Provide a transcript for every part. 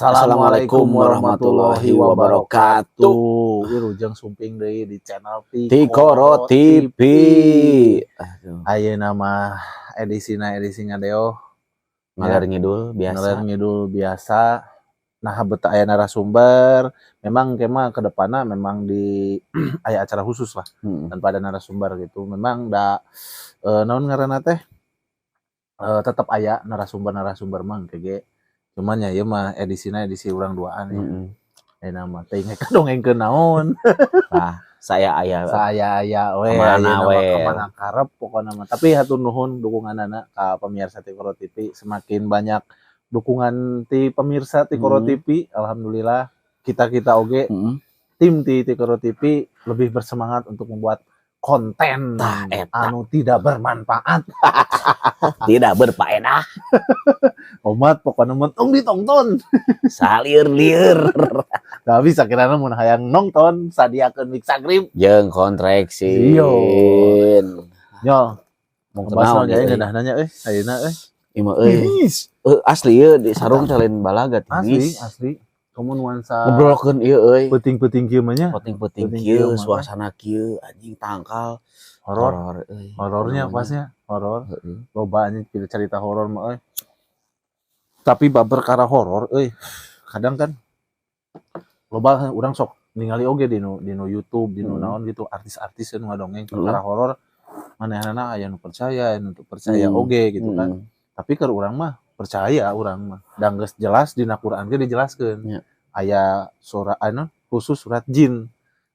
Assalamualaikum warahmatullahi wabarakatuh. Wilujeng sumping deui di channel Tikoro TV. Ayeuna mah edisi ngadeo Ngaler ngidul biasa. Nah, beta aya narasumber. Memang kemah ke depanna memang di aya acara khusus lah. Tanpa ada narasumber gitu. Memang da naon ngaranna teh? Tetap aya narasumber mah kege. Cuman ya ieu mah edisi urang duaan ya. Ayeuna mah teh dongengkeun naon. Nah, saya aya we kemana we. Kemana karep pokona mah. Tapi hatur nuhun dukunganana ka pemirsa Tikoro TV. Semakin banyak dukungan ti pemirsa Tikoro TV, alhamdulillah kita oge tim ti Tikoro TV lebih bersemangat untuk membuat konten anu tidak bermanfaat. Tidak berfaedah. Omat pokoknya mentung ditonton. Salir-lir. Gak bisa kirana mun hayang nonton sadiakeun Mixagrip jeung kontraksin. Yo. Mau kenal jadi ngeunah nanya ayeuna Ima asli ieu di sarung teh lain balaga asli. Komo nuansa ngobrolkeun ieu peuting-peuting kieu mah nya. Peuting kieu, suasana kieu anjing tangkal. Horornya pasnya horor. Loba anjing cerita horor mah Tapi babar kara horor kadang kan loba urang sok ningali oge di YouTube, di naon gitu artis-artis nu ngadongeng kara horor. Manehna aya nu percaya, anu teu percaya oge gitu kan. Tapi keur urang mah percaya urang mah. Dan geus jelas dina Quran ge dijelaskeun. Aya surah khusus surat jin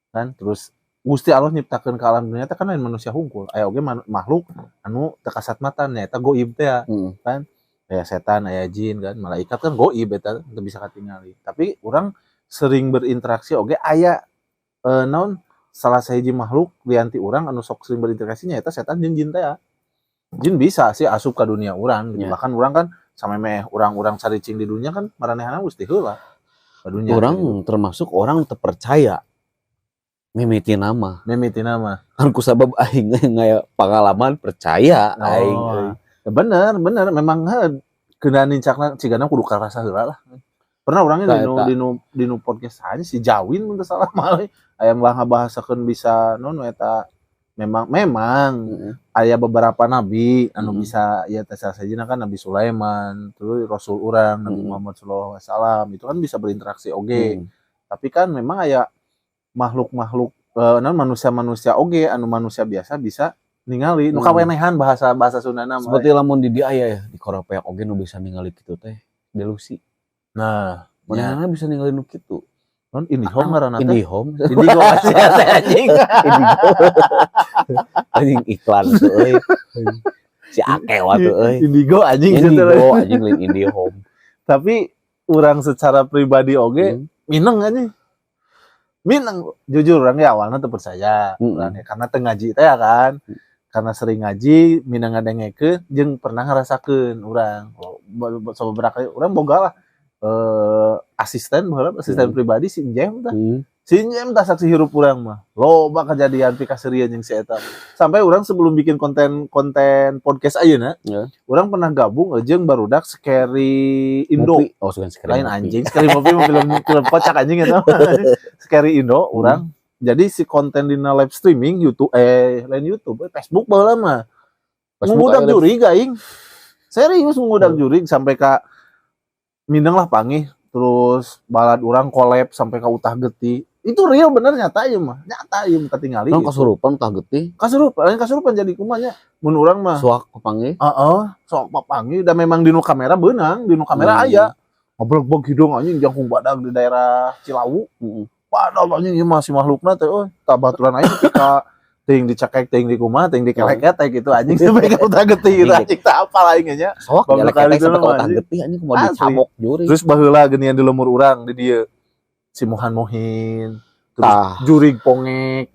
kan. Terus Gusti Allah nyiptakeun ka alam dunia teh kan lain manusia hungkul. Aya oge makhluk anu teu kasat mata nya eta goib teh kan. Aya setan, aya jin kan, malaikat kan goib eta teu bisa katingali. Tapi urang sering berinteraksi oge aya naon salah sahiji makhluk lianti urang anu sok sering berinteraksi nya eta setan jeung jin teh. Jin bisa sih asup ka dunia urang gitu. Bahkan urang kan samemeh urang-urang saricing di dunia kan maranehna Gusti heula ka dunia. Urang gitu. Termasuk orang teu percaya mimiti nama. Kan kusabab aing ngaya pengalaman percaya aing. Bener memang keuna nincakna cigana kudu karasa heula lah. Pernah urangnya di podcast aja si Jawin mun teu salah mah aya ngabahasakeun bisa non eta memang aya beberapa nabi anu bisa ya teh sajina kan Nabi Sulaiman, terus Rasul urang Nabi Muhammad sallallahu alaihi wasallam itu kan bisa berinteraksi oge. Tapi kan memang aya makhluk-makhluk manusia-manusia oge anu manusia biasa bisa ningali nu kawenehan bahasa Sundana mah. Seperti lamun di dia aya ya di Korepeak oge nu bisa ningali kitu teh delusi. Nah, manehna bisa ningali nu kitu. Non IndiHome ngaranna teh. Indigo anjing. Anjing iklan tuh euy. Si akewa tuh euy. Indigo anjing lain IndiHome. Tapi urang secara pribadi oge mineng anjing. Jujur urang ge awalna teu percaya urang karena teu ngaji teh kan. Karena sering ngaji mineng ngadengekeun jeung pernah ngarasakeun urang. Sababaraha kali urang boga lah asisten pribadi si Jem tah. Si Jem tah saksi hirup urang mah. Loba kejadian pikaseureun jeung si eta. Sampai urang sebelum bikin konten podcast ayeuna, urang pernah gabung jeung barudak Scary Indo. Lain anjing, Scary Movie film kocak anjing eta. Scary Indo urang. Jadi si konten dina live streaming YouTube lain YouTube, Facebook baheula mah. Ngudak jurig aing. Serius ngudak jurig sampai ka mineng lah pangih terus balad urang collab sampai ka Utah Getih. Itu real bener nyata ieu mah. Nyata ieu katingali. Nang kasurupan Utah Getih. Kasurupan jadi kumaha mun urang mah. Suak papanggih. Sok papanggih da memang dinu kamera beunang, dinu kamera aya. Ngobrol hidung anjing jangkung badag di daerah Cilawu. Padahal anjing ieu masih makhlukna teh tabaturan aing ketika ting dicekek ting di kumaha ting dikeleket teh gitu anjing sampai ka Utah Getih gitu anjing teh apal aing nya. Sok dikeleket sampai ka Utah Getih anjing kumaha dicabok jurig. Terus baheula geunian di lemur urang di dieu si Mohan Mohin. Terus jurig pongek.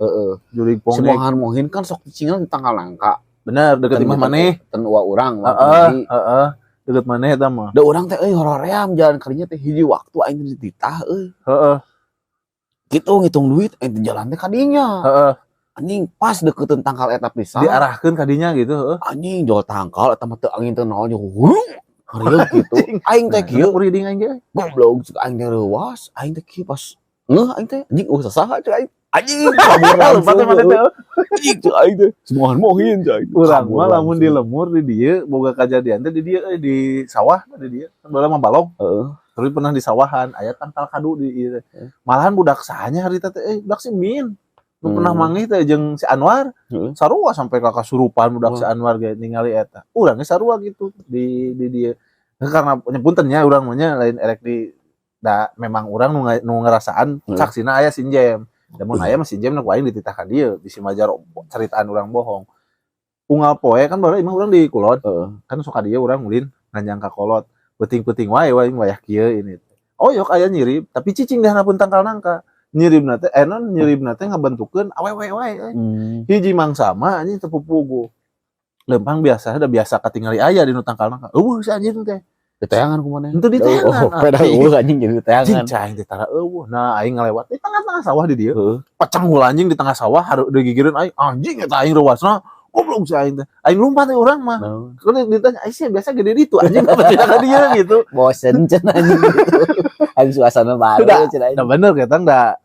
Si Mohan Mohin kan sok dicingal di tanggal langka. Bener deket imah maneh. Ten uwa urang. Deket maneh eta mah. Da urang teh horoream jalan karinya teh hiji waktu aing dititah Gitu ngitung duit aing jalan teh ka dinya. Anjing pas dekeun tangkal eta pisan diarahkeun ka dinya gitu anjing jual tangkal eta mah teu angin teu naon Harieu gitu. Aing teh kieu reading aing ge. goblok cek aing teh reuas, aing teh kieu pas aing teh anjing saha cek aing. Anjing kabur Lupa teh mana teh. Anjing cek aing teh semohan mohin cek aing. Urang mah lamun di lemur di dieu boga kajadian teh di dieu di sawah di dieu. Kan baheula mah balong. Heeh. Tapi pernah di sawahan aya tangkal kadu di ieu teh. Malahan budak sahanya harita teh budak si Min. Nu pernah manggih teh jeung si Anwar. Sarua sampai ka kasurupan budak si Anwar ge ningali eta. Urang ge sarua gitu di dieu. Karena puntennya urang mah nya lain erek di memang urang nu ngarasaan saksina aya sinjem. Namun aya mah sinjem nu aing dititah ka dieu di Simajar caritaan urang bohong. Unggal poe kan baru imah urang di Kulon. Kan sok ka dieu urang ulin nganjang ka kolot. Penting-penting wae wayah kieu ini. Oh yok aya nyirip tapi cicing dah pun tangkal nangka. Nyiribna teh nyiribna teh ngabentukeun awewe wae. Hiji mangsa mah anjing teu pupugu. Lempang biasa katingali aya di nu tangkal nangka. Si anjing teh. Diteangan kumaha? Henteu diteangan. Peda anjing jadi diteangan. Cing teh tara Nah aing ngalewat di tengah-tengah sawah di dieu. Pacang hula anjing di tengah sawah hareup digigireun aing. Anjing eta aing reuasna. Goblok si aing teh. Aing lompat teh urang mah. Kalau ditanya aing sih biasa gede ditu anjing apa tidak ka dieu gitu. Bosen cenah anjing gitu. Anjing suasana baru cenah. Nah bener ketang da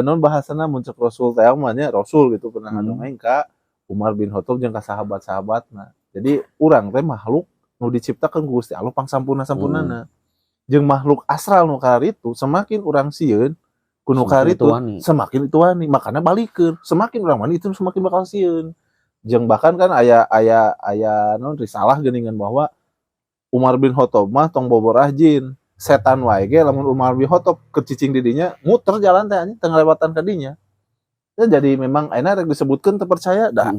non bahasana mun cek Rasul teh mah nya Rasul gitu pernah ngadongeng ka Umar bin Khattab jeung ka sahabat-sahabatna. Jadi urang teh makhluk nu diciptakan ku Gusti Allah pangsampurna-sampurnana. Jeung makhluk astral nu karitu semakin urang sieun ku nu karitu semakin itu wani. Makana balikeun. Semakin urang wani itu semakin bakal sieun. Jeung bahkan kan aya non risalah geuningan bahwa Umar bin Khattab mah tong boborah jin. Setan wae ge lamun Umar bin Khattab kecicing di dinya muter jalan teh anjing teu ngalewatan ka dinya. Jadi memang ayeuna rek disebutkeun teu percaya dah.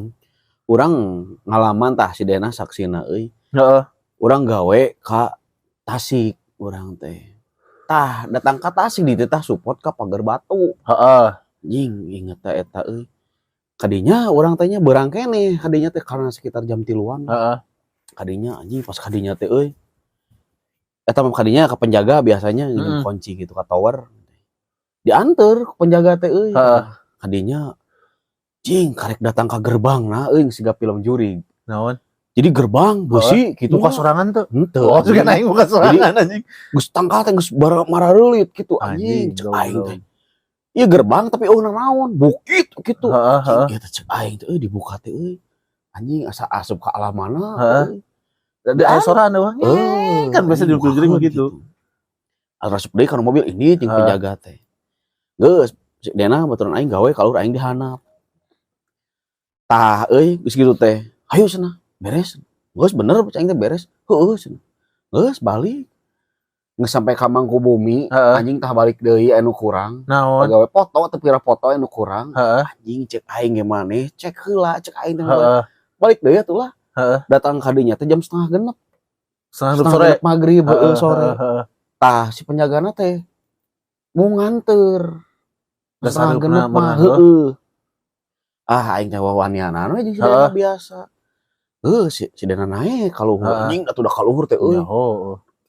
Urang ngalaman tah si Dena saksina euy. Heeh. Urang gawe ka Tasik urang teh. Tah datang ka Tasik di teh support ka Pagar Batu. Heeh. Anjing inget teh eta euy. Kadinya urang teh nya beurang keneh kadinya teh karena sekitar jam 3-an. Heeh. Kadinya anjing pas kadinya teh euy. Eta mah kadinya ka penjaga biasanya ngirim kunci gitu ka tower. Dianter ke penjaga teh euy. Kadinya cing karek datang ka gerbang nah euy siga film juri. Naon? Jadi gerbang beusi gitu buka sorangan tuh. Henteu. Oh, sugan aing buka sorangan anjing. Geus tangkal teh geus marareulit gitu anjing cek aing teh. Ieu gerbang tapi naon bukit gitu. Heeh. Eta cek aing teh dibuka teh euy. Anjing asa asup ka alam mana. Heeh. Ada sorangan doang. Kan biasa di film begitu. Asup deui kana mobil ini jeung penjaga teh. Geus Dena baturan aing gawe kalur aing dihanap. Tah euy geus kitu teh. Hayu cenah. Beres. Geus bener aing teh beres. Heueuh cenah. Geus balik. Geus sampai ka Mangkubumi, anjing tah balik deui anu kurang. Naon? Gawe foto teu pira foto anu kurang. Anjing cek aing ge maneh, cek heula, cek aing teh. Balik deui atuh lah. Datang ka dinya teh jam 6:30. Setengah sore magrib sore. Tah si penjagana teh mau nganter. Setengah genep mah heueuh. Aing teh wawanianan we jeung si Dena biasa. Si Dena naik kaluhur anjing atuh da kaluhur teh euy.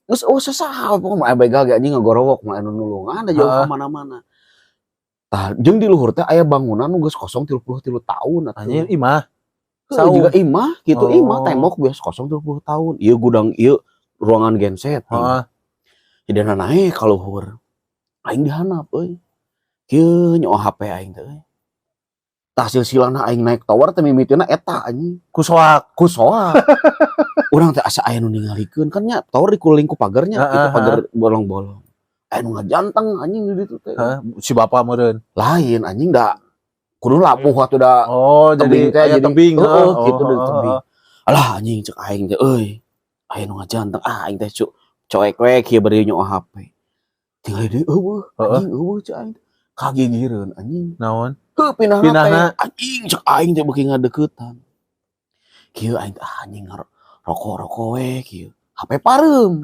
Geus sasaha pokona begal ge anjing ngagorowok mah anu nulungan da jauh ka mana-mana. Tah jeung di luhur teh aya bangunan nu geus kosong 33 tahun atuh. Anjing imah. Juga imah gitu, imah tembok biasa kosong 30 tahun. Ieu gudang ieu ruangan genset. Si Dena naik kaluhur. Aing dihanap euy. Kieu nyoa HP aing teh euy. Tah silsilana aing naik tower teh mimiteuna eta anjing. Kusoak. Urang teh asa aya nu ningalikeun kan nya tower dikeliling ku pagarnya, itu pagar bolong-bolong. Aya nu ngajanteng anjing di ditu teh. Si bapa meureun. Lain anjing da kudu labuh atuh da. Oh, jadi aya tebing. Gitu da tebing. Alah anjing cek aing teh euy. Aya nu ngajanteng aing teh coek we kieu bari nyoa HP. Tinggal deui eueuh, anjing eueuh cek aing. Kagigireun anjing. Naon? Heuh pinahna anjing cek aing teh beuki ngadeuketan. Kieu aing anjing rokok we kieu. HP pareum.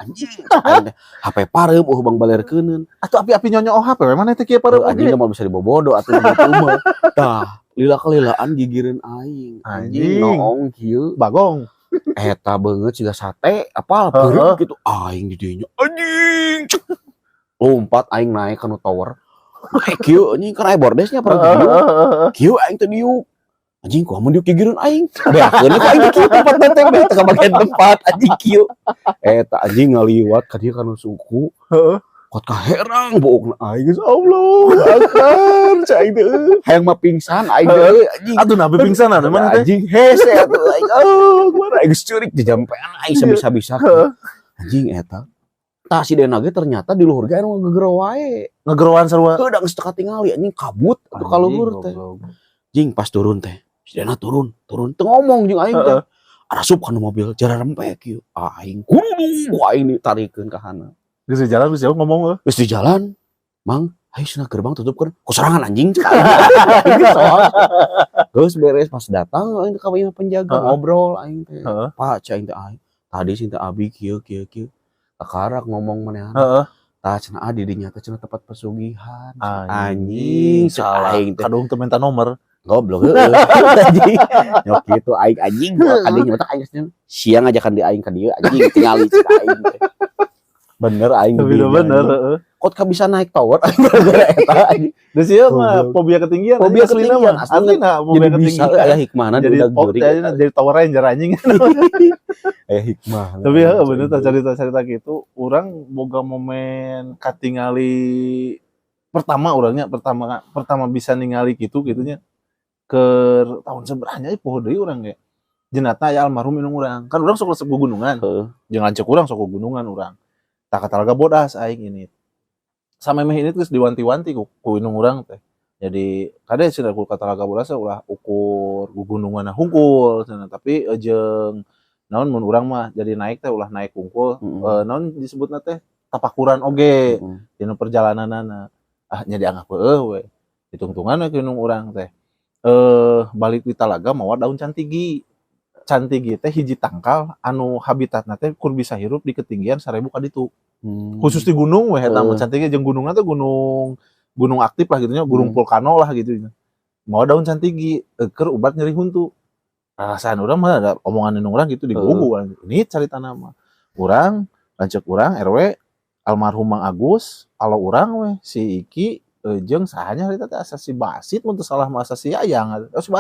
Anjing aing teh HP pareum bang balerkeuneun. Atuh api-api nyonyo HP we mana teh kieu pareum anjing mah bisa dibobodo atuh gitu mah. Tah, lila-kalilaan gigireun aing. Anjing noong kieu bagong. Eta beungeut siga sate apal pareum gitu aing di dinya. Anjing. Lompat aing naik ka nu tower. Kieu anjing kan aya bordesnya pernah kieu aing teh diuk. anjing ku amun dieu kigireun aing beakeun ku aing kieu tempat teh teh bagian tempat anjing kieu eta anjing ngaliwat ka dieu kana suku Heeh. kot kaherang boogna aing geus Allah akbar cai teh hayang mah pingsan aing teh anjing Atuh nabi pingsan anu mana teh? anjing hese atuh aing gimana aing geus ceurik dijampean aing sabisa-bisa anjing eta tah si Dena ge ternyata di luhur ge anu ngegero wae Ngegeroan sarua. heuh da geus teu katingali anjing kabut atuh ka luhur teh anjing pas turun teh si Dena turun teu ngomong jeung aing teh asup kana mobil jara rempek kieu aing kudu aing ditarikeun ka hana Geus di jalan geus jauh ngomong geus di jalan mang ayo cenah gerbang tutupkeun ku sorangan anjing geus beres pas datang aing ka penjaga ngobrol aing teh pak cai teh aing tadi si teh abi kieu kakarak ngomong manehan tah cenah di dinya teh cenah tempat pesugihan anjing salah aing teh kadung teu minta nomor goblok heueuh anjing nyok kitu aing anjing kadinya teh aing siang ajakan di aing ka dieu anjing tingali cik aing teh bener aing bener heeh kot ka bisa naik tower aing gara-gara eta anjing da sia mah fobia ketinggian aslina fobia ketinggian aya hikmahna jadi jadi tower ranger anjing aya hikmah tapi heeh bener tah cerita gitu urang boga momen katingali pertama bisa ningali gitunya ke tahun seberanya poho deui urang ge jenatna aya almarhum minung urang kan urang sok resep gunungan jeung lanceuk urang sok gunungan urang tah katalaga bodas aing ini samemeh ini geus diwanti-wanti ku inung urang teh jadi kade cenah ku katalaga bodas ulah ukur gununganna hungkul cenah tapi jeung naon mun urang mah jadi naik teh ulah naik hungkul naon disebutna teh tapakuran oge dina perjalananana nya dianggap we hitung-hitungan we inung urang teh balik di Talaga mawa daun cantigi teh hiji tangkal anu habitatna teh kur bisa hirup di ketinggian 1000 ka ditu. Khusus di gunung we eta cantigi jeung gunungna teh gunung aktif lah gitu nya, gunung vulkano lah gitu nya. Mawa daun cantigi keur ubat nyeri huntu. Rasaan urang mah ada omongan urang gitu di gugu ini carita nama. Urang lanceuk urang RW almarhum Mang Agus, alo urang we si Iki jeung sahanya harita teh asa si Basit mun teu salah mah asa si Ayang si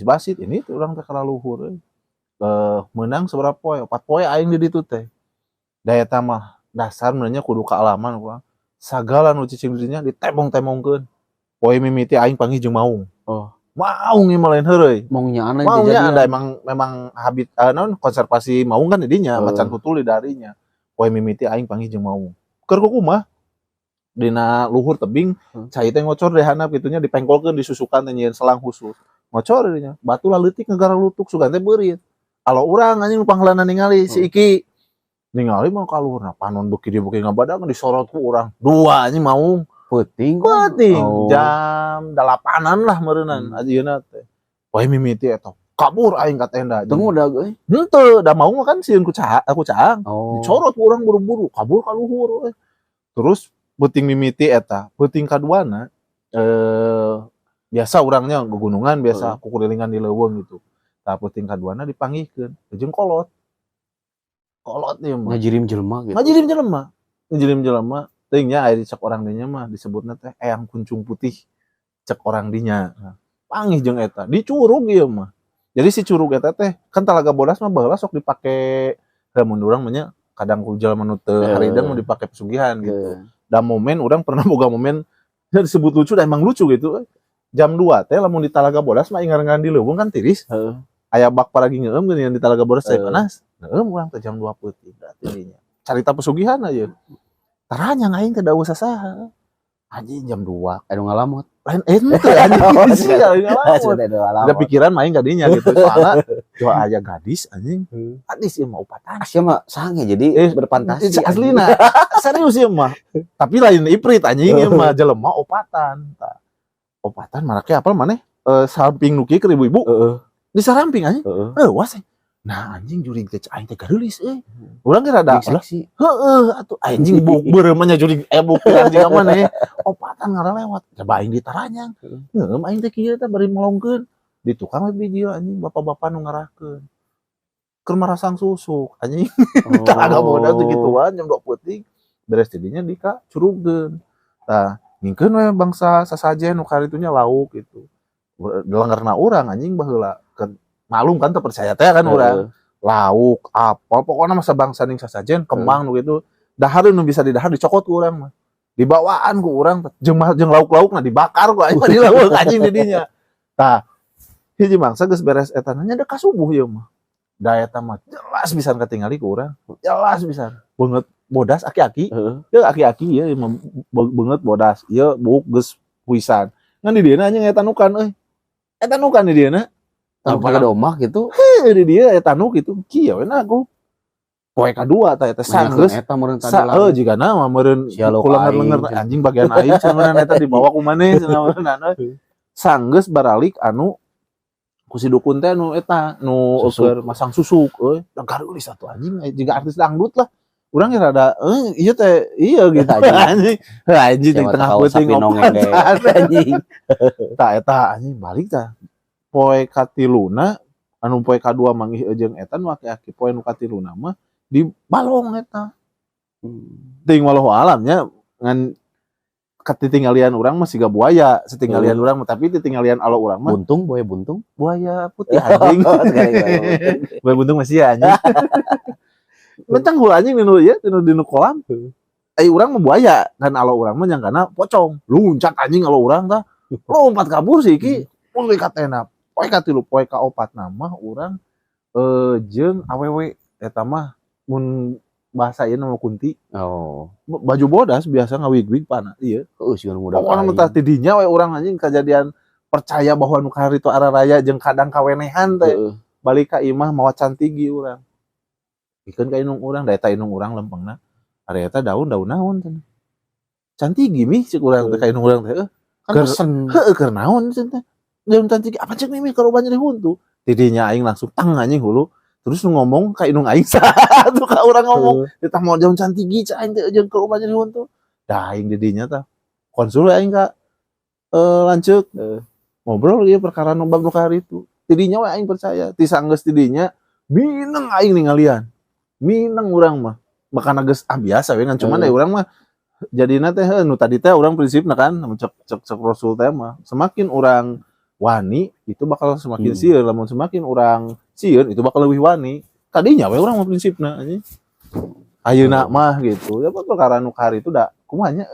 Basit ini tuh urang teh kala luhur meunang sabaraha poe 4 poe aing di ditu teh da eta mah dasar menanya kudu kaalaman urang sagala nu cicing dinya ditembong-tembongkeun poe mimiti aing panggih jeung maung maung ieu mah lain heureuy maungnya ada memang habit naon konservasi maung kan di dinya macan tutul di darinya poe mimiti aing panggih jeung maung keur kumaha dina luhur tebing cai teh ngocor deh handap kitunya dipengkolkeun disusukan teh nyieun selang khusus ngocor dinya batu leutik ngagara lutuk sugan teh beurit alo urang anjing panggalana ningali si Iki ningali mah ka luhurna panon beuki ngabadag disorot ku urang dua anjing maung peuting jam 8-an lah meureunnan ajeuna teh poe mimiti eta kabur aing ka tenda teu ngudag euy henteu da maung kan sieun ku caang dicorot ku urang buru-buru kabur ka luhur terus peuting mimiti eta peuting kaduana biasa urangnya gunungan biasa kukurilingan di leuweung gitu tah peuting kaduana dipanggihkeun jeung kolot ieu mah ngajirim jelema teuing nya aya dicek orang dinya mah disebutna teh eyang kuncung putih cek orang dinya panggih jeung eta dicurug ieu mah jadi si curug eta teh kan Talaga Bodas mah baheula sok dipake mun urang mah nya kadang ku jelema nu teu harideung mau dipake pesugihan gitu da momen orang pernah boga momen disebut lucu dan emang lucu gitu jam 2 teh lamun di Talaga Bodas mah ingar-ingar di leuweung kan tiris aya bak paragi ngeueum geuning di Talaga Bodas teh panas ngeueum urang teh jam 2 peuting berarti carita pesugihan aja taranyang aing teh da usah saha anjing jam 2 anu ngalamot lain teh anjing ngalamot ada pikiran main gadinya gitu soalnya coba aya gadis anjing gadis ieu mah upatan sia mah sange jadi berfantasi aslina serius ieu mah tapi lain iprit anjing ieu mah jelema opatan marake apal maneh samping nu kieu keur ibu-ibu di saramping anjing was nah anjing jurig teh aing teh gareulis urang ge rada seksi atuh anjing beureum nya jurig buk anjing maneh opatan ngarelewat coba aing ditaranyang ngeueum aing teh kieu teh bari melongkeun di tukang we biji anjing bapak-bapak nu ngarahkeun keur marasang susuk anjing Talaga Bodas teh gituan jam 2 peuting beres tidinya di ka curugkeun tah ngingkeun we bangsa sasajen nu karitunya lauk gitu Delengerna urang anjing baheula malum kan teu percaya teh kan urang. Lauk, apel, pokoknya masa bangsa ning sasajen, kembang gitu. Dahar nu bisa didahar dicokot ku urang mah. Dibawaan ku urang jeung lauk-laukna dibakar ku aing mah di lauk anjing di dinya. Tah, hiji mangsa geus beres eta nya da ka subuh ieu mah. Da eta mah jelas pisan katingali ku urang. Jelas pisan. Beungeut bodas aki-aki. Teu aki-aki ieu beungeut bodas. Ieu buuk geus puisan. Ngan di dieu anjing eta nukan euy. Eta nukan di dieu na. Pada domah gitu. Di dia eta nu kitu kieu we aku. Poe kadua tah eta sanggeus. Eta meureun tadi lah. Jigana mah meureun kulenger-lenger anjing bagian aing cenah eta dibawa ku maneh cenah meureunana. Sanggeus baralik anu ku si dukun teh nu eta nu keur masang susuk euy. Da garulis atuh anjing jiga artis dangdut lah. Urang ge rada ieu teh ieu gitu anjing. Anjing di tengah peuting ngomongan anjing. Tah eta anjing balik tah. Poe katiluna anu poe kadua manggih jeung eta nu aki-aki poe nu katiluna mah di balong eta. Ting walau alamnya ngan katitinggalian urang mah siga buaya, setinggalian urang mah tapi ditinggalian alo urang mah buntung, buaya putih anjing. Buaya buntung masih anjing. Mentang hula anjing nu ieu dinu kolam. Urang mah buaya dan alo urang mah nyangkana pocong. Luncat anjing alo urang tah. Lompat kabur sih ki. Mun katena poe katilu poe kaopat nama urang jeung awewe eta mah mun bahasa ieu nama kunti. Baju bodas biasa ngawig-wig pana ieu. Sieun muda. Pokona nu tah tidinya we urang anjing kejadian percaya bahwa nu kahari itu araraya jeung kadang kawenehan teh. Balik ka imah mawa cantigi urang. Pikeun ka inung urang da eta inung urang lempengna. Ari eta daun-daun naon cenah. Cantigi mi cik urang teh ka inung urang teh. Kan pesen. Keur naon cenah. Daun cantigi apa cek mimi kalau banyak huntu tidinya aing langsung tang anjing hulu terus ngomong ka inung aing tuh ka urang ngomong kita mau daun cantigi cak aing teh jeung kalau banyak huntu da aing didinya tah konsul aing ka lanceuk ngobrol ieu perkara nu bab hari itu tidinya we aing percaya ti sanggeus tidinya mineng aing ningalian mineng urang mah bakana geus biasa we ngan cuman urang mah jadina teh nu tadi teh urang prinsipna kan cek rasul teh mah semakin urang wani itu bakal semakin sieun lamun semakin orang sieun itu bakal lebih wani tadinya we urang mah prinsipna anjing ayeuna mah gitu ya perkara nu kahari itu da kumanya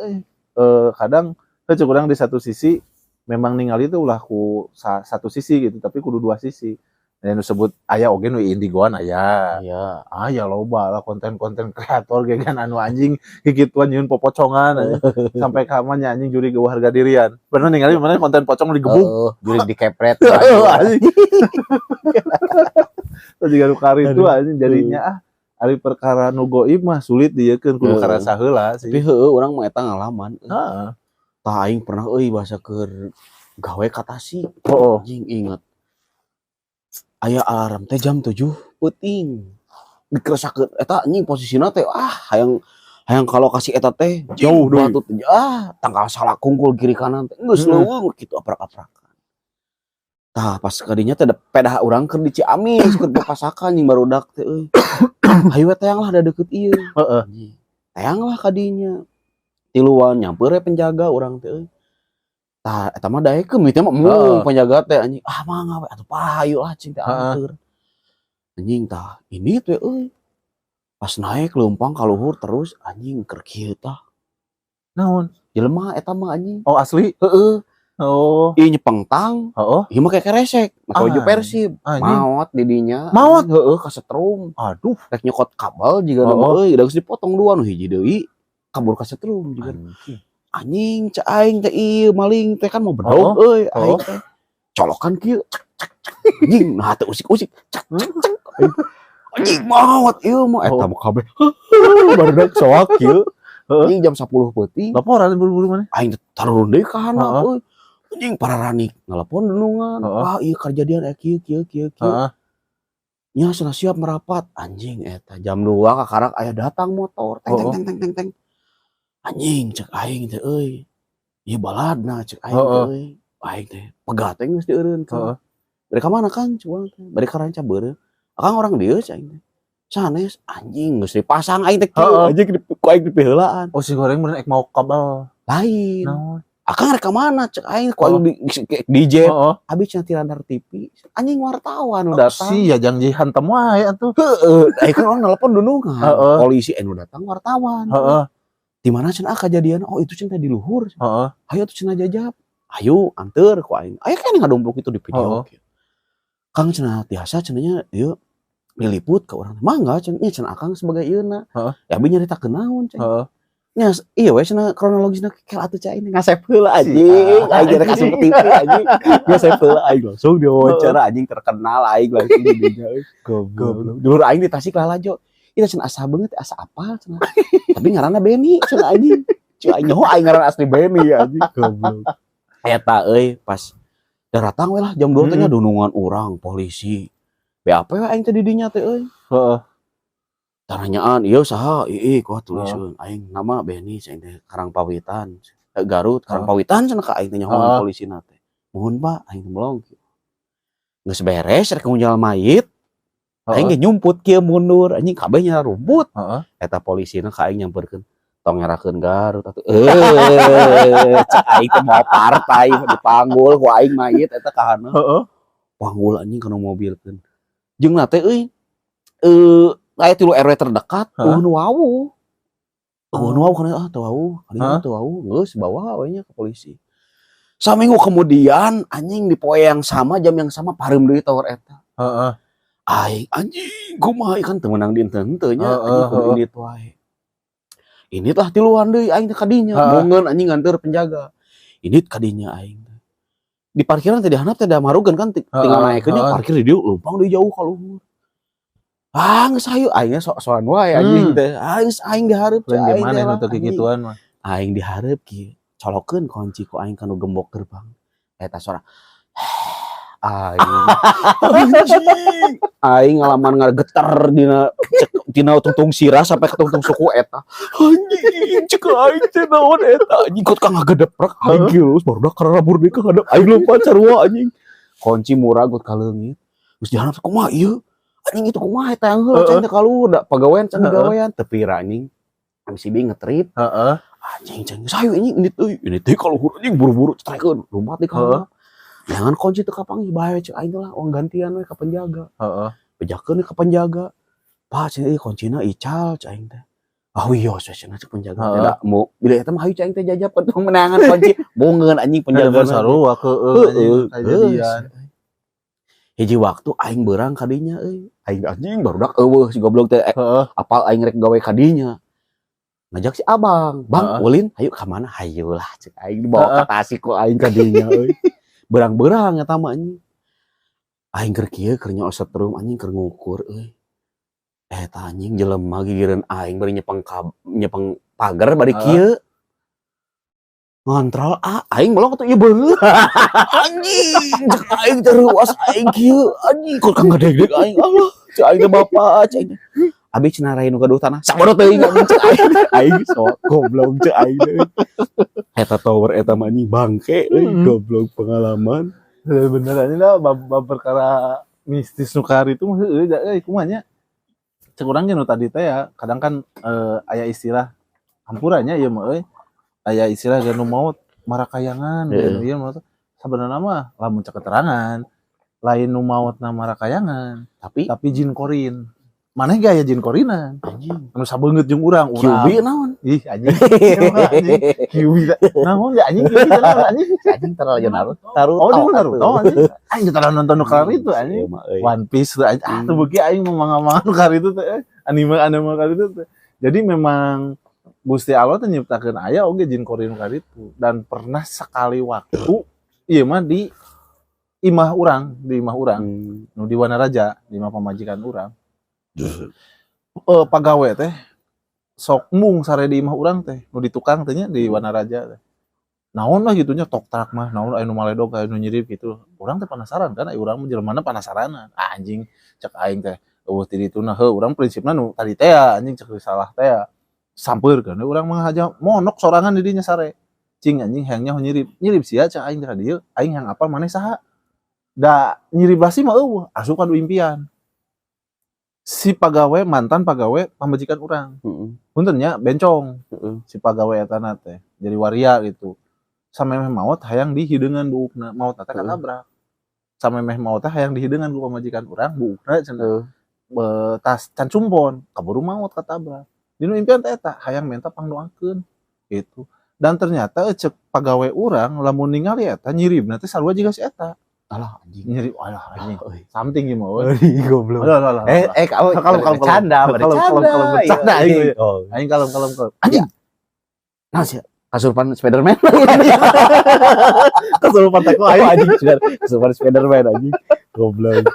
kadang cek urang di satu sisi memang ningali itu ulah ku satu sisi gitu tapi kudu dua sisi nu sebut aya oge nu indigoan aya loba lah konten-konten kreator ge kan anu anjing kikituan nyieun popocongan sampai ka mana anjing juri geueuh harga dirian bener ningali mana konten pocong digebuk juri dikepret anjing tadi garu kari itu anjing jadinya ari perkara nu goib mah sulit diekeun kudu karasa heula sih tapi heueuh urang mah eta ngalaman tah aing pernah euy bahasa keur gawe katasi anjing inget aya alarm teh jam 7 peuting dikeresakeun eta anjing posisina teh hayang ka lokasi eta teh jauh deui tangkal salah kungkul kiri kanan teh geus leuweung kitu aprak-aprakan tah pas kadinya teh pedah urang keur di Ciamis keur papasakan jeung barudak teh euy hayu teang lah da deukeut ieu teang lah kadinya tiluan nyamper penjaga urang teh euy tah eta mah daekeum ieu mah penjaga teh anjing mangga we atuh pahayu lah cing teh anteur anjing tah ini teh euy pas naik leumpang ka luhur terus anjing keur kieu tah naon jelema eta mah anjing asli ieu nyepeng tang ieu mah kayak resek make baju Persib maot di dinya kasetrum aduh rek nyokot kabel jiga euy da geus dipotong dua nu hiji deui kabur kasetrum jiga anjing cak aing teh ieu maling teh kan mau bedog euy aing teh colokan kieu anjing nah teh usik-usik anjing maot ieu mah eta mah kabeh barudak soak kieu anjing jam 10 peuting laporan buru-buru maneh aing tarurun deui ka handap euy anjing pararanik ngalepon denungan ieu kejadian kieu nya cenah siap merapat anjing eta jam 2 kakarak aya datang motor teng anjing cek aing teh euy ieu baladna cek aing teh euy aing teh pegat teh geus dieureun bade ka mana Kang cuang teh bade ka ranca beureuh akang orang dieu cek aing teh sanes anjing geus dipasang aing teh kieu anjing ku aing dipiheulaan si goreng bener ek mau kabel lain Akang rek ka mana cek aing ku anu di DJ Heeh. habis nanti radar TV anjing wartawan nu datang Si ya jang jihan temu aya atuh. heeh aing kan orang nelpon dunungan Heeh. polisi nu datang wartawan Heeh. di mana cenah kejadian oh itu cenah di luhur Heeh. ayo tuh cenah jajab ayo anter ku aing aya kan ngadomplok itu di video Kang cenah biasa cenahnya ieu diliput ke orang mangga cenah akang sebagai ieuna ya abi nyaritakeun naon cenah nya iya we cenah kronologisnakel atuh cai ngasep heula anjing aing rek asup TV anjing ngasep heula aing langsung diwawancara anjing terkenal aing langsung di dinya goblok dulur aing di Tasik lalajo itu cenah asa beungeut asa apal cenah tapi ngaranna Beni cenah anjing cu aing nyaho aing ngaran asli Beni anjing goblok eta euy pas datang we lah jam 2 teh nya dunungan urang polisi BAP we aing teh di dinya teh euy Heeh. Taranyaan, iya saha, kuat tulisun. Aing nama Beni, saya teh Karangpawitan, Garut, Karangpawitan cenah ka aing teh nyahoan polisina teh. Mohon Pak, aing belum. Geus beres rek ngunjal mayit. Aing ge nyumput kieu mundur, anjing kabeh nya rumput. Eta polisina ka aing nyamperkeun. Tong nyarakeun Garut atuh. Cek aing teh mau partai dipanggul ku aing mayit eta kahana. Panggul anjing kana mobilkeun. Jeung na teh euy. Kayak tilu RW terdekat, wau karena teu wau, geus bawa we nya ke polisi. Saminggu kemudian anjing di poe yang sama jam yang sama pareum deui tower eta. Aing anjing kumaha kan teu meunang di henteu nya anjing kudu indit wae. Indit lah tiluan deui aing teh ka dinya, mongeun anjing nganter penjaga. Indit ka dinya aing. Di parkiran teh dihandap teh da marugeun kan tinggal naekeun nya parkir di dieu leumpang deui jauh ka luhur. Geus hayu aingnya sok-sokan wae anjing teh. Aing dihareup cai aing mana nu teu kikituan mah. Aing dihareup kieu. Colokeun kunci ku aing kana gembok gerbang. Eta suara. Aing ngalaman ngageter dina tungtung sirah sampai ke tungtung suku eta. Anjing cek aing teh naon eta. Anjing kok ngagedeprek aing geus barudak karabur deui ka hadap aing lompat sarua anjing. Kunci murah got ka leungit. Geus diharap kumaha ieu? Anjing itu kumaha eta yang heula cenah kaluhur da pagawean cenah gawean teu pira anjing MC B ngetrip anjing cenah sayu anjing ini teh kaluhur anjing buru-buru cetrekeun lompat di ka jangan kunci teu kapanggih bae cek aing lah uang gantian we ka penjaga bejakeun ka penjaga Pak cenah ieu kuncina ical cek aing teh wios we cenah cek penjaga teh da mau bila eta mah hayu cek aing teh jajab pentung menangan kunci bongeun anjing penjaga sarua keueuh anjing kajadian hiji waktu aing beurang ka dinya euy aing anjing barudak eueuh si goblok teh apal aing rek gawe ka dinya ngajak si abang bang ulin hayu ka mana hayu lah cek aing dibawa ka Tasik ku aing ka dinya euy beurang-beurang eta mah anjing aing keur kieu keur nyaos setrum anjing keur ngukur euy eta anjing jelema gigireun aing bari nyepeng pagar bari kieu ngontrol aing belum tuh ieu beungeut anjing cek aing terus aing kieu anjing kok ngedeg-deg aing Allah cek aing teh bapak cek abi cenah rai nu kaduh tanah sabodo teuing cek aing sok goblok cek aing eta tower eta mah anjing bangke goblok pengalaman bener aja lah bab perkara mistis nu kari itu mah heueuh da euy kumaha nya cek urang ge nu tadi teh ya kadang kan aya istilah hampurannya ieu mah euy aya istilah ganu maut marakayangan ieu mah sabenerna mah lamun cek keterangan lain nu mautna marakayangan tapi jin korin maneh ge aya jin korinan anjing anu sabeungeut jeung urang kiubi naon ih anjing kiubi naon ya anjing kiubi naon anjing terlalu Naruto di Naruto anjing terlalu nonton nu kari itu anjing One Piece tuh teu beuki aing manga-manga nu kari itu teh anime kari itu teh jadi memang Gusti Allah tuh nyiptakeun aya oge jin korin karitu dan pernah sekali waktu ieu mah di imah urang nu di Wanaraja di imah pamajikan urang pagawe teh sok mung sare di imah urang teh nu di tukang teh nya di Wanaraja teh naon lah gitunya tok tak mah naon aya nu maledog aya nu nyirip gitu urang teh penasaran kan aya urang jelemana penasaranan anjing cek aing teh eueuh ti dituna urang prinsipna nu tadi teh anjing cek salah teh sampeurkeun urang mah aja monok sorangan di dinya sare cing anjing hayangnya nyirip sia cak aing teh dieu aing yang apal maneh saha da nyirip basi mah eueuh asup ka impian si pagawe mantan pagawe pamajikan urang punten nya bencong si pagawe eta teh jadi waria gitu samemeh maot hayang di hideungan buukna maot teh katabrak samemeh maot teh hayang di hideungan ku pamajikan urang buukna cenah tas can cumpon kaburu maot katabrak dinu impian teh eta hayang menta pangdoakeun gitu dan ternyata cek pagawe urang lamun ningali eta nyiribna teh sarua jiga si eta alah anjing nyirib alah anjing something gimana goblok alah kalau bercanda bercanda aing kalem anjing nah sih kasurupan Spiderman kesurupan teh aing anjing kasurupan Spiderman anjing goblok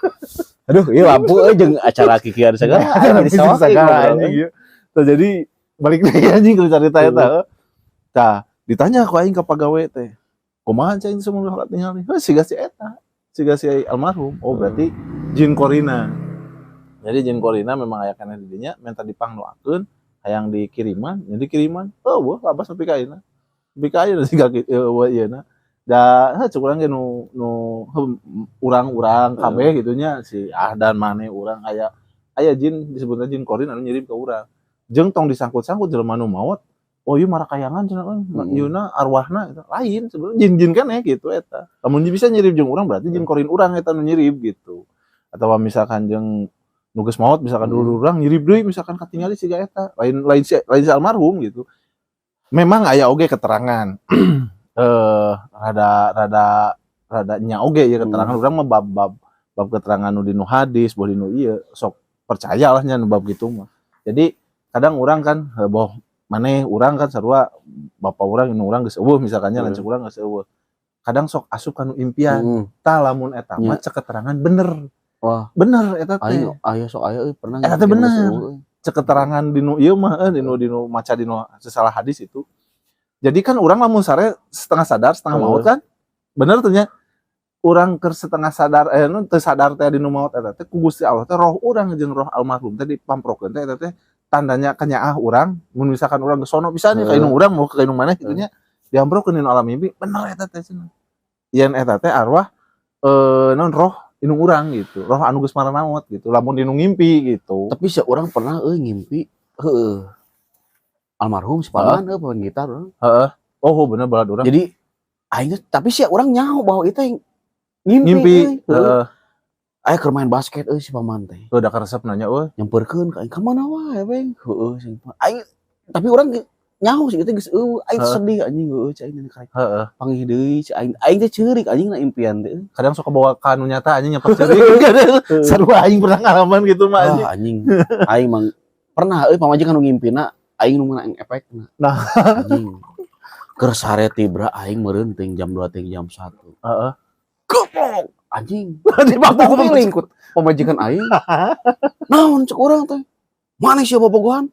aduh ieu lampu jeung acara kikian segala jadi segala anjing jadi balik deui anjing ke cerita eta tah ditanya ku aing ka pagawe teh kumaha cai semua halat ningali siga si eta siga si almarhum oh berarti jin korina jadi jin korina memang aya kana di dinya minta dipangdoakeun hayang dikiriman jadi kiriman wah labas nepi ka ayeuna nepi ka ayeuna siga ieu na da cek urang ge nu urang-urang kabeh gitunya si dan mane urang aya jin disebutna jin korin anu nyirim ka urang jeung tong disangkut-sangkut jelema nu maot oh ieu marakayangan cenah ieuna arwahna eta lain sebenarnya jin-jin kan gitu eta lamun bisa nyirib jeung urang berarti jin korin urang eta nu nyirib gitu atawa misalkan jeung nu geus maot misalkan dulu urang nyirib deui misalkan katingali siga eta lain si almarhum gitu memang aya oge keterangan rada nya oge ya keterangan urang mah bab keterangan nu dinu hadis boh dinu ieu sok percayalah nya nu bab kitu mah jadi kadang urang kan boh maneh urang kan sarua bapak urang inu urang geus eueuh misalkannya lanceuk urang geus eueuh kadang sok asup kana impian tah lamun eta mah cek keterangan bener wah bener eta teh aya sok aya pernah eta teh bener cek keterangan dinu ieu mah dinu maca dinu salah hadis itu jadi kan urang lamun sare setengah sadar setengah maut kan bener teh nya urang keur setengah sadar nu teu sadar teh dinu maut eta teh ku Gusti Allah teh roh urang jeung roh almarhum teh dipamprokeun teh eta teh tandanya kenyaah urang mun misalkan urang geus sono pisan ka indung urang mau ka indung maneh kitu nya diamprokeun dinu alam mimpi bener eta teh cenah yen eta teh arwah naon roh indung urang gitu roh anu geus marana maot gitu lamun dinu ngimpi gitu tapi sia urang pernah ngimpi almarhum si paman pemain gitar heeh oh bener balad urang jadi aing tapi sia urang nyaho bahwa itu ngimpi heeh aya keur main basket si paman teh da karesep nanya nyamperkeun ka aing ka mana wae beng heueuh sing aing tapi urang nyaho sih geus aing sedih anjing heueuh cai aing karek heeh panggih deui aing teh ceurik anjing na impian teh kadang sok bawa ka anu nyata anjing nyapak ceurik sarua aing pernah ngalaman gitu mah anjing aing mang pernah pamajikan nu ngimpina aing nu meunang efekna nah anjing keur sare tibra aing meureun teuing jam 2 teuing jam 1 heeh goblok anjing di bangku lingkut pamajikan aing naon cek urang teh mana sih bobogohan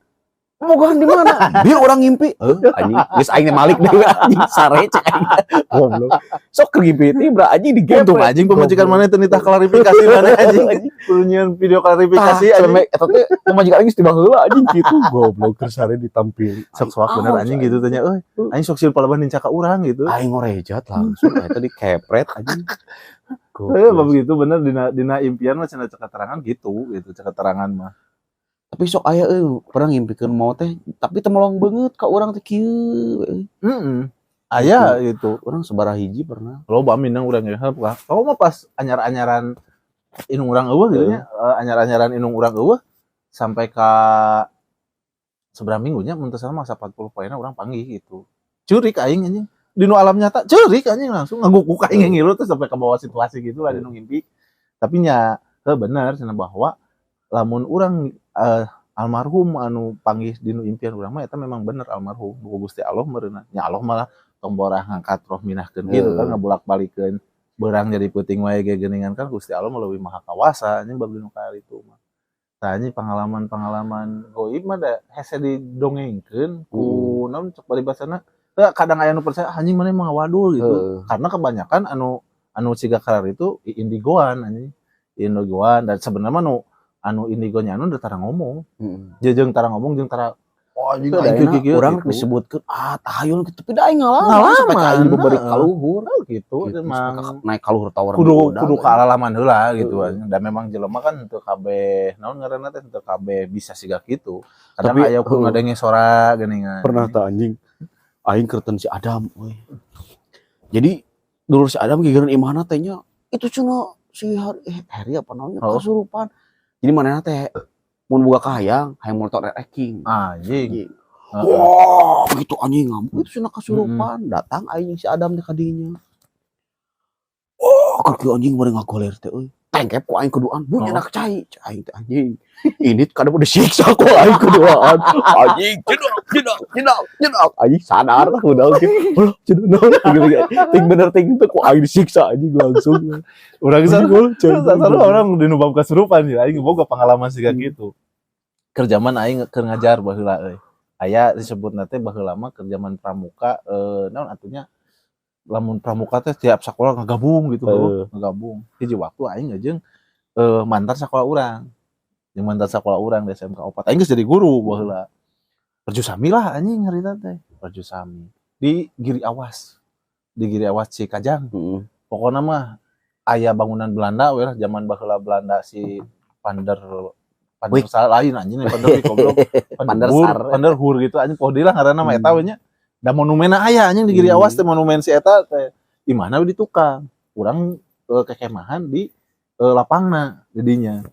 di mana biar orang ngimpi anjing geus aing malik deui anjing sare cek aing goblok sok ngimpi tibra anjing digepet untung anjing pamajikan mana teu nitah klarifikasi mana anjing kunyian video klarifikasi anjing eta teh pamajikan aing geus tiba heula anjing kitu goblok keur sare ditampili sok bener anjing gitu tanya euy aing sok sieun palaban dincaka urang gitu aing ngorejat langsung eta dikepret anjing begitu bener dina impian mah cenah keterangan gitu keterangan mah tapi sok aya pernah ngimpikeun maot teh tapi teu melong beungeut ka urang teh kieu aya gitu urang sabaraha hiji pernah loba minang urang ge kau mah pas anyar-anyaran inung urang eueuh gitu nya anyar-anyaran inung urang eueuh sampai ka seberapa minggunya mun teu salah masa 40 poena urang panggih gitu curik aing anjing dinu alam nyata ceurik anjing langsung ngangguk aing ngilu terus sampai ke bawah situasi gitu lah dinu ngimpi tapi nya bener cenah bahwa lamun urang almarhum anu panggih dinu impian urang mah eta memang bener almarhum ku Gusti Allah meureunna nya Allah malah tong borah ngangkat roh minahkeun gitu kan ngabulak-balikeun beurang jadi peuting wae ge geuningan kan Gusti Allah mah leuwih maha kawasa anjing bab dinu kitu mah tah anjing pengalaman goib mah da hese didongengkeun ku naon cek paribasana kadang aya nu percaya anjing maneh mah wadul gitu karena kebanyakan anu siga karar itu indigoan anjing indigoan dan sebenarnya mah anu indigonya anu tara ngomong jeung tara ngomong jeung tara anjing kieu urang disebutkeun tahayul kitu tapi da aing ngalaman sampai aing diberi kaluhur gitu emang naik kaluhur tawar kudu kalalaman heula gitu dan memang jelema kan teu kabeh naon ngaranna teh teu kabeh bisa siga kitu kadang aya kudu ngadenge sora geuningan pernah tah anjing aing kerten si Adam we Jadi dulu si Adam gigireun imahna teh nya itu cenah si Harry apa namanya kasurupan. Jadi manehna teh mun boga kahayang hayang motor eking. Anjing. Wah, gitu anjing ngamuk itu cenah kasurupan. Datang aing si Adam teh ka dinya. Oh, keur anjing bari ngagoler teh euy. Tengkep ku aing keduaan, bu enak cai aing teh anjing. Ini kadang udah siksa ku aing keduaan. Anjing, cedak. Anjing sadar tah udah oke. Ulah cedak. Ting bener ting teh ku aing disiksa anjing langsung. Urang sarua orang di nu bab kasurupan ya aing boga pengalaman siga gitu. Kerjaman aing keur ngajar baheula euy. Aya disebutna teh baheula mah kerjaman pramuka naon atunya lamun pramuka teh tiap sakola ngagabung gitu ngagabung. Hiji waktu aing jeung mantan sakola urang. Jeung mantan sakola urang di SMK 4. Aing geus jadi guru baheula. Perjusami lah anjing harita teh. Perjusami di Giri Awas. Di Giri Awas Cikajang. Pokona mah aya bangunan Belanda we lah zaman baheula Belanda si lain anjing goblok. Panderhur gitu anjing poho deui lah ngaranna mah eta we nya. Da monumenna aya anjing di Giri Awas teh monumen si eta teh. Di mana we di tukang. Urang kekemahan di lapangna di dinya.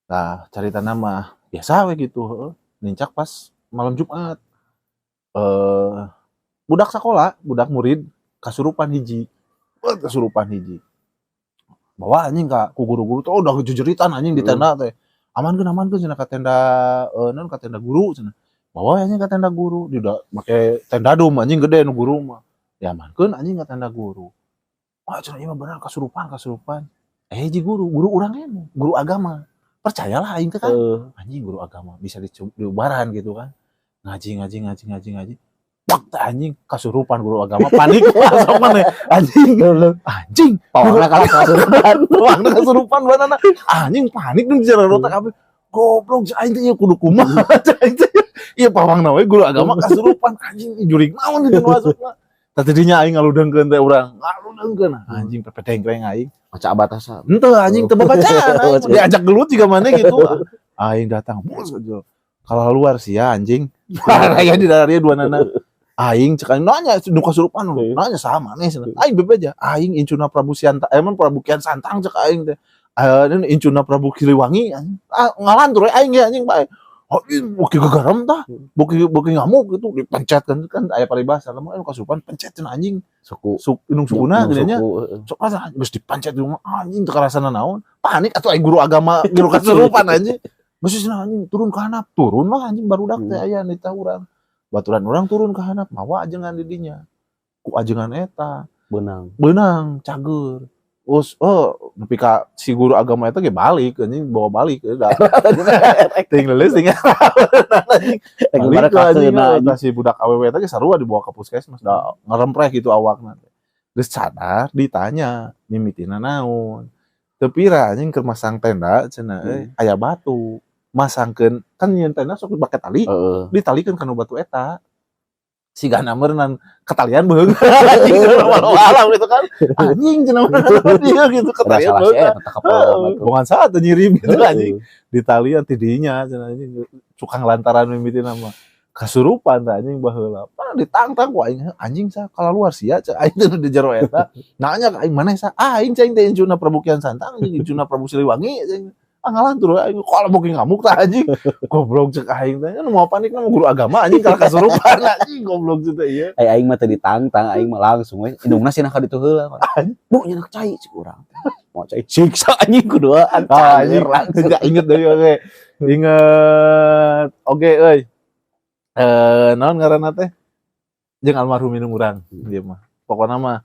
Nah, caritana mah biasa we gitu heeh. Nincak pas malam Jumat. Budak sakola, budak murid kasurupan hiji. Bawa anjing ku guru-guru tuh udah jejeritan anjing di tenda teh. Amankeun cenah ka tenda naon ka tenda guru cenah. Bawa anjing ka tenda guru, di udah make tenda dum anjing gede nu guru mah. Diamankeun anjing ka tenda guru. Wah cenah ieu mah bener kasurupan. Hiji guru urang emu, guru agama. Percayalah aing teh kan. Anjing guru agama bisa diubaran gitu kan. Ngaji. Pak anjing kasurupan guru agama panik masuk mana anjing pawangna kasurupan beunana anjing panik jeung jero otak kabeh goblok aing teh kudu kumaha aing teh ieu pawangna we guru agama kasurupan anjing jurig naon gitu masukna tadinya aing ngaludengkeun teh urang anjing pepetengkreng aing maca abatasan henteu anjing teu babacaan aing diajak gelut jiga maneh gitu aing datang bos kalau luar sih ya anjing aya di dalamnya dua nana aing cek aing nanya nu kasurupan nanya sama nih aing bebe aja aing incuna Prabu Sianta Prabu Kian Santang cek aing teh incuna Prabu Siliwangi ngalantur aing ge anjing bae beuki gegaram tah beuki ngamuk gitu dipencetkeun kan aya paribasa lamun anu kasurupan pencet cenah anjing indung sukuna geuna nya sok asa geus dipencet anjing teu karasana naon panik atuh aing guru agama guru kasurupan anjing geus anjing turun ka handap turun lah anjing barudak teh aya nita urang baturan orang turun ke handap mawa ajengan di dinya ku ajengan eta benang cager us nepi ka si guru agama eta ge balik anjing bawa balik da ting leuleus ting balik si budak awewe eta ge sarua dibawa ka puskesmas da ngarempreh gitu awakna geus sadar ditanya mimitina naon teu pira anjing keur masang tenda cenah aya batu masangkeun kan nyeun tenda sok dibake tali ditalikeun kana batu eta siga nameurnan ketalian beung anjing malam gitu kan anjing cenah dia gitu ketalian beung bongan saat nyirim gitu anjing ditalian tidinya cenah anjing cukang lantaran mimitina mah kasurupan tah anjing baheula ditantang ku aing anjing sa kalaluar sia cek aing teh di jero eta nanya ka aing maneh sa aing cing teh incuna Prabu Kian Santang incuna Prabu Siliwangi cing ngalantur aing kalau mau ngamuk tah anjing goblok cek aing teh nu mau panik mah guru agama anjing kalau kasurupan anjing goblok teh ieu aing mah teh ditantang aing mah langsung we indungna cenah ka ditu heula bu nyenak cai cik urang mau cai siksa anjing kuduaan anjing langsung gak inget deui oke inget oke euy naon ngaranna teh jeung almarhum minum urang ieu mah pokona mah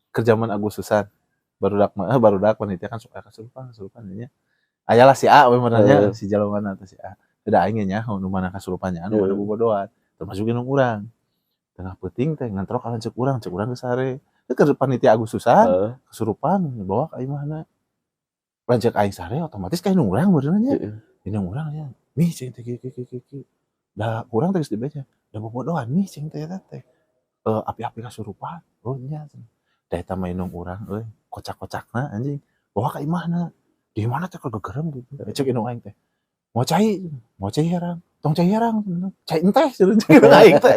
kerjaman Agustusan barudak panitia kan suka kasurupan nya ayalah si A we menanya si jalomana atau si A udah aing nya nu mana kasurupannya anu ada bobodohan termasuk indung urang tengah peuting teh ngantrok alan cek urang geus sare teh keur panitia Agustusan kasurupan bawa ka imahna lanceuk aing sare otomatis ka indung urang beureunan nya indung urang nya nih cing teh ki da urang teh geus dibaca da bobodohan nih cing teh eta teh api-api kasurupan nya da eta mah indung urang euy kocak-kocakna anjing bawa ka imahna di mana teh kegegerem gitu cek indung aing teh mau cai heran tong cai herang cai teh cenah aing teh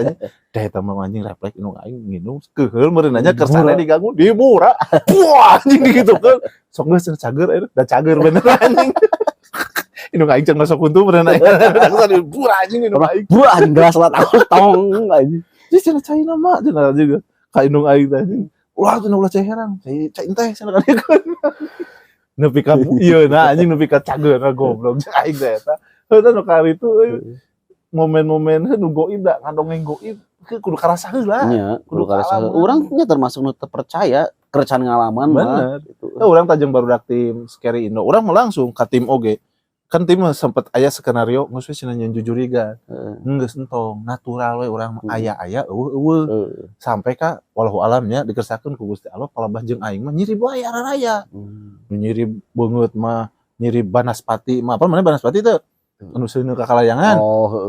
teh eta mah anjing refleks indung aing nginum keheul meureun nya kersane diganggu dibura wah anjing gitu kan sok geus cager air da cager bener anjing indung aing cenah sok untu meureun aing dibura anjing indung aing buah anjing gelas lah tong anjing jadi cenah cai nama cenah juga ka indung aing teh anjing ulah cenah ulah cai herang cai teh cenah kan nepi ka ieu na anjing nepi ka cager goblok aing teh eta heuh nu kali itu momen-momen nu goib da ngadongeng goib kudu karasa heula nya kudu karasa urang nya termasuk nu teu percaya kerecan ngalaman mah gitu. Urang tajeng barudak tim Scary Indo urang mah langsung ka tim oge kan tim mah sempet aya skenario geus we cenah nyen jujurigan geus entong natural we urang mah aya eueuh sampai ka walau alamnya dikersakeun ku Gusti Allah palebah jeung aing mah nyiri bae araraya nyiri beungeut mah nyiri Banaspati mah apa mana Banaspati teh anu seuneut ka kalayangan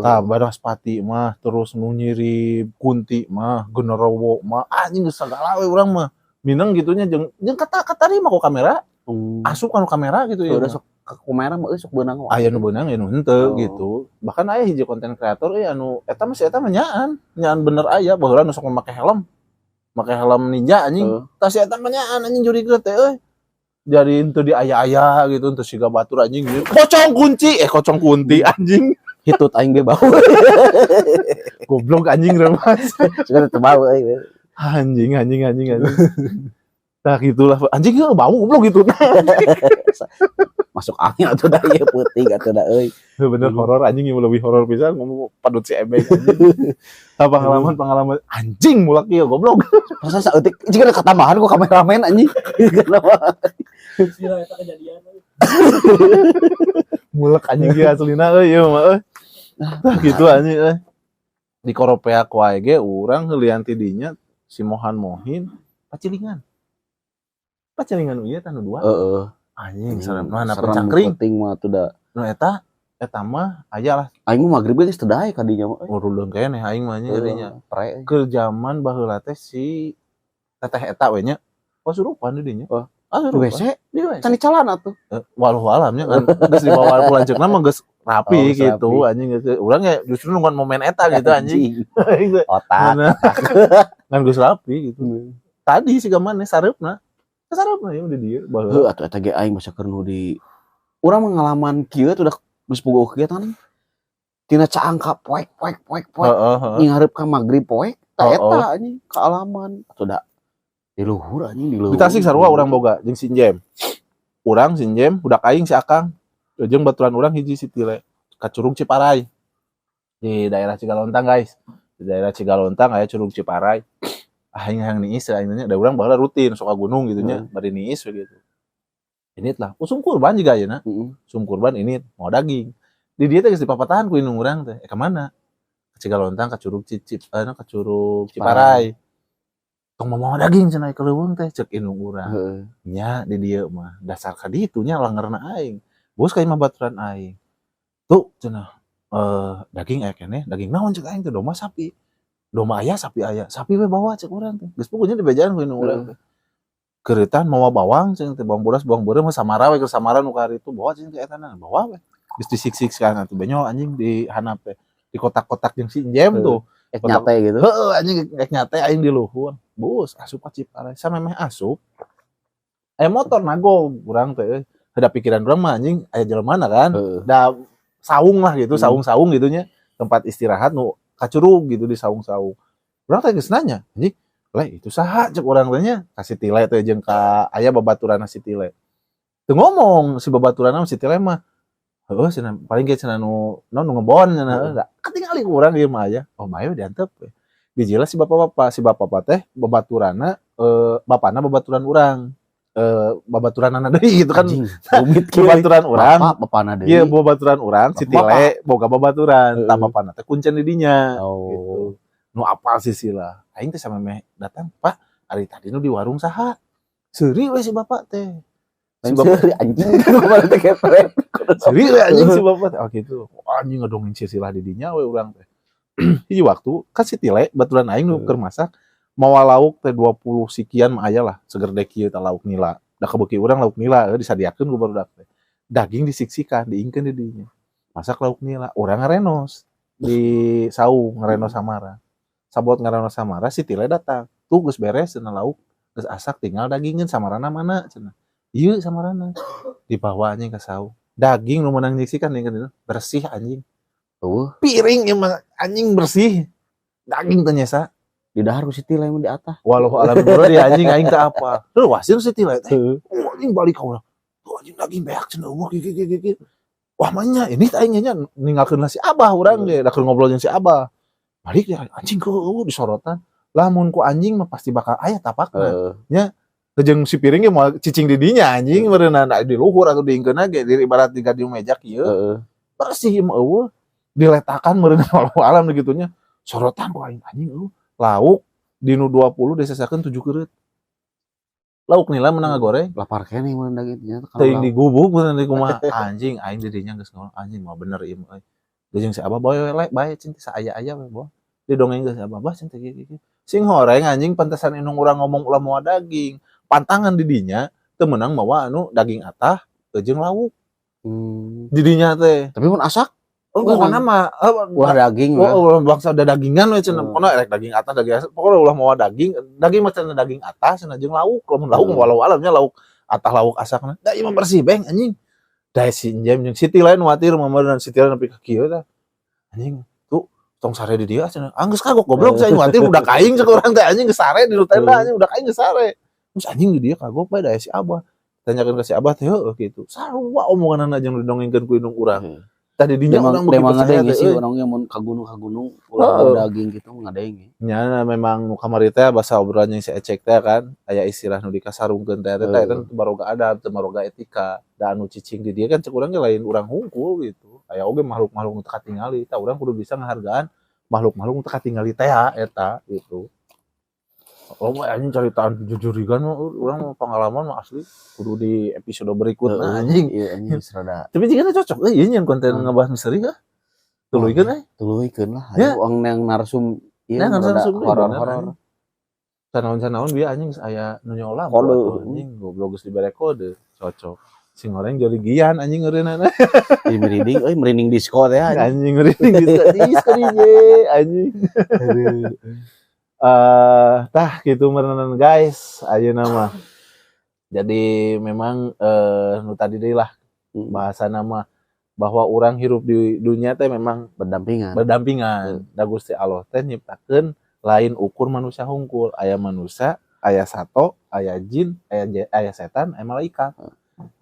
tah Banaspati mah terus nu nyiri Kunti mah Genderowo mah anjing geus sagala we urang mah mineng gitunya jeung kata mah ku kamera asup anu kamera gitu ya udah sok ku kamera mah sok beunang wae aya nu beunang aya nu henteu gitu bahkan aya hiji konten kreator anu eta mah nyaan bener aya baheula nu sok make helm ninja anjing tah si eta mah nyaan anjing juri teh euy jadi itu di aya-aya gitu untuk siga batur anjing gitu. Kocong kunti anjing hitut aing ge bau goblok anjing remas suka teu bau anjing nah gitulah anjing ge bau goblok gitu masuk angin atuh da ieu peuting atuh da euy bener horor anjing yang lebih horor pisan ngomong padut si ebeng anjing pengalaman anjing mulak ieu goblok masa saeutik jika ketambahan ku kameramen anjing kenapa sila eta kejadian mulak anjing ge aslina euy ieu mah euy tah gitu anjing euy di koropeak wae ge urang heulian ti dinya si Mohin pacilingan ieu tah nu dua anjing serem mana pencangkring penting mah tuh da nu eta mah aya lah aing mah magrib geus teu dae ka dinya mah urulung keneh aing mah nya geudinya pre ke zaman baheula teh si teteh eta we nya pasurupan di dinya di WC di WC can dicalan atuh walau alamnya kan geus dibawa pulanceukna mah geus rapi gitu anjing urang ya justru nungguan momen eta gitu anjing otak kan geus rapi gitu tadi siga maneh sareupna ya di dieu baheula atuh eta ge aing masa keur nu di urang pengalaman kieu tuh udah geus boga kegiatan tina caangka poek ngarep ka magrib poek tah eta anjing kaalaman atuh da di luhur anjing di luhur. Di Tasik sarua urang boga jeung Sinjem. Urang Sinjem budak aing si Akang. Jeung baturan urang hiji si Tile ka Curug Ciparai. Di daerah Cigalontang guys. Di daerah Cigalontang aya Curug Ciparai. Aing hayang niis aing da urang baheula rutin sok ka gunung gitu nya, bari niis we gitu. Ini lah, usum kurban juga ayeuna. Usum kurban ini mau daging. Di dieu teh geus dipapatahan ku indung urang teh. Ka mana? Ka Cigalontang ka Curug Ciparai. Tong mau daging cenah ke leuweung teh ceuk indung urang. Nya di dieu mah dasar ka ditu nya langerna aing. Bos ka imah baturan aing. Tuh cenah daging aya keneh, daging naon ceuk aing teh domba sapi. Domba aya, sapi aya. Sapi we bawa ceuk urang teh. Geus pokoknya dibejaan ku indung urang teh. Keuretan mawa bawang cenah teh bawang bodas, bawang beureum mah samara we keur samara nu ka itu bawa cenah teh eta na. Bawa we. Geus disik-sik kan atuh benyo anjing di handap teh. Di kotak-kotak jeung si Jem tuh. Ek nyate gitu. Heeh anjing ek nyate aing di luhur. Bos asup ka Ciparai samemeh asup. Aya motor nago urang teh. Ada pikiran urang mah anjing aya jelema kan. Da saung lah gitu, saung-saung gitu nya. Tempat istirahat nu ka curug gitu di saung-saung. Urang teh geus nanya, anjing, "Le, itu saha?" cek urang teh nya. Ka si Tile teh jeung ka aya babaturanna si Tile. Teu ngomong si babaturanna si Tile mah. Heuh cenah paling ge cenah nu ngebon cenah. Ketingali ku urang ieu mah aya. Oh, bae diantep. Dijelas si bapak-bapak teh babaturanna bapana babaturan urang. Babaturanana deui gitu kan. Rumit kieu. Babaturan urang. Bapana deui. Ieu babaturan urang si Tile boga babaturan. Tah bapana teh kuncen di dinya. Gitu. Nu apal sih sila. Aing teh samemeh datang, "Pak, ari tadi nu di warung saha?" Seuri we si bapak teh. Si bapak anjing kemarin teh kepret. Seuri we anjing si bapak teh. Oh gitu. Anjing ngedongin silsilah di dinya we urang teh. Hiji waktu kan si Tile baturan aing nu keur masak mawa lauk teh 20 sekian mah aya lah seger dek kieu teh lauk nila. Da kabeuki urang lauk nila disadiakeun ku barudak teh. Daging disiksikan, diingkeun di dinya. Masak lauk nila, urang ngarenos. di Sau ngareno Samara. Sabot ngareno Samara si Tile datang. Tuh geus beres cenah lauk, geus asak tinggal dagingin Samarana mana cenah. Ieu Samarana. Dibawa anjing ka Sau. Daging nu meunang nyiksikan nih bersih anjing. Piring emang anjing bersih. Daging teh nyesa. Di dahar ku si Tila emang di atas. Walau alam dulu dia anjing aing teh apa. Lu wasin si Tile teh. Anjing balik ka urang. Tuh anjing daging beak cenah umur gigi. Wah manya ini aingnya ninggalkeun si Abah urang ge, da keur ngobrol jeung si Abah. Balik dia anjing ke disorotan. Lamun ku anjing mah pasti bakal aya tapakna. Nya jeung si piring ge moal cicing di dinya anjing meureunna di luhur atau diingkeun ge di ibarat di gadi meja kieu. Bersih mah eueuh. Diletakan meureunna walau alam begitunya. Sorotan ku anjing eueuh. Lauk dinu 20 disesakeun 7 keureut. Lauk nila menang ngagoreng. Lapar keneh mun dagingnya. Teuing digubuk bener di kumaha anjing aing di dinya geus ngomong anjing mah bener ieu mah. Jeung si Abah bae bae cing saaya-aya we boh. Di dongeng geus Abah bah cing teh kieu. Sing horeng anjing pantesan inung urang ngomong ulah moal daging. Pantangan di dinya teu meunang mawa anu daging atah teu jeung lauk. Di dinya teh. Tapi mun asak Pokona mah ulah daging. Bangsa ada dagingan we cenah. Pokona rek daging atah daging asak. Pokona ulah moal daging. Daging mah cenah daging atah cenah jeung lauk. Lamun lauk walau alamnya lauk atah lauk asakna. Da ieu mah bersih beng anjing. Da si Jem jeung Siti lain watir mamareun Siti lain nepi ka kieu tah. Anjing tuh tong sare di dieu cenah. Anggeus kagok goblok saya watir budak aing cek urang teh anjing geus sare di tenda anjing budak aing geus sare. Terus anjing di dieu kagok bae da si Abah. Tanyakeun ka si Abah teh heueuh kitu. Sarua omonganna jeung didongengkeun ku indung urang. Tadi dinya orang memang ngadeng sih orangnya mun ka gunung ulah daging gitu ngadeng. Nya memang nu kamari teh basa obrolannya si Ecek teh kan aya istilah nu dikasarungkeun teh eta baroga adab teu baroga etika. Da anu cicing di dieu kan cek urang ge lain urang hungkul gitu. Aya oge makhluk-makhluk nu teu katingali tah urang kudu bisa ngahargaan makhluk-makhluk nu teu katingali teh eta gitu. Oh mah anjing caritaan jujurigan mah urang pengalaman mah asli kudu di episode berikutna anjing. Iya anjing serada. Tapi jigana cocok ieu nyen konten ngebahas misteri kah? Tuluikeun lah. Anu yang narsum ieu horor-horor. Sanaon-sanaon bieu anjing aya nu nyola anjing goblok geus dibere kode cocok. Sing goreng joligian anjing ngeureunana. Di merinding disco teh anjing merinding disco DJ anjing. Tah gitu merenan guys ayeuna mah. Jadi memang nu tadi deui lah bahasana mah bahwa orang hirup di dunia teh memang berdampingan. Da Gusti Allah teh nyiptakeun lain ukur manusia hungkul, aya manusia, aya sato, aya jin, aya setan, aya malaikat.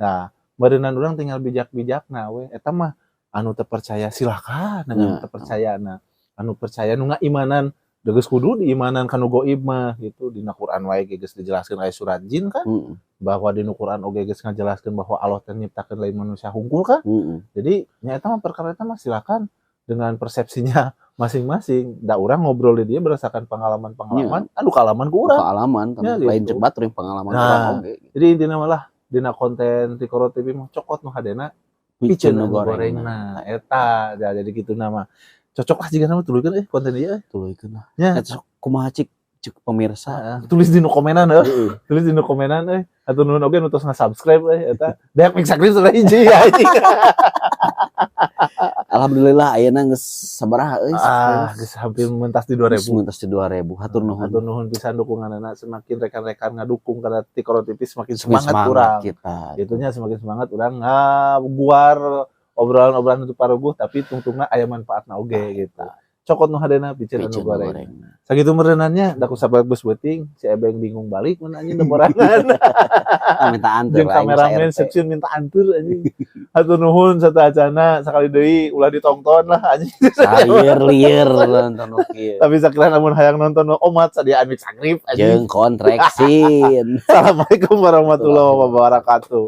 Nah, meureunna urang tinggal bijak-bijakna we eta mah anu teu percaya silakan dengan teu percayana. Anu percaya nu ngaimanan geus kudu diimanan kanu goib mah gitu dina Quran wae geus dijelaskeun aya surat jin kan bahwa dina Quran oge geus ngajelaskeun bahwa Allah teh nyiptakeun lain manusia hungkul kan jadi nya eta mah perkara eta mah silakan dengan persepsinya masing-masing da urang ngobrol di dia berdasarkan pengalaman-pengalaman anu kaalaman ku urang lain cebat teuing pengalaman urang oge jadi intina malah dina konten Tikoro TV mah cokot nu hadena piceun gorengna eta jadi kitu nama cocok lah jika nama tuluikeun konten ieu tuluikeun lah nya kumaha cik pemirsa tulis di nu komenan tulis di nu komenan atuh nuhun oge nu tos nga-subscribe eta beak mik subscribe sudah hiji anjing alhamdulillah ayeuna geus sabaraha geus hampir mentas di 2000 hatur nuhun pisan dukunganna semakin rekan-rekan ngadukung kana Tikoro TV semakin semangat urang kita itunya semakin semangat urang ngabuar obrolan-obrolan untuk paruguh tapi tungtungna aya manfaatna oge gitu. Cokot nu hadena piceun anu goreng. Sakitu mereunannya da ku sabar geus beuting si Ebeng bingung balik mun anjing demorangan. Minta anteur jeung kameramen Sepsiun minta anteur anjing. Hatur nuhun sataacana sakali deui ulah ditonton lah anjing. Lieur nonton oke. Tapi sakira lamun hayang nonton omat sadia amik sakrip jeung anjing. kontraksin. Assalamualaikum warahmatullahi wabarakatuh.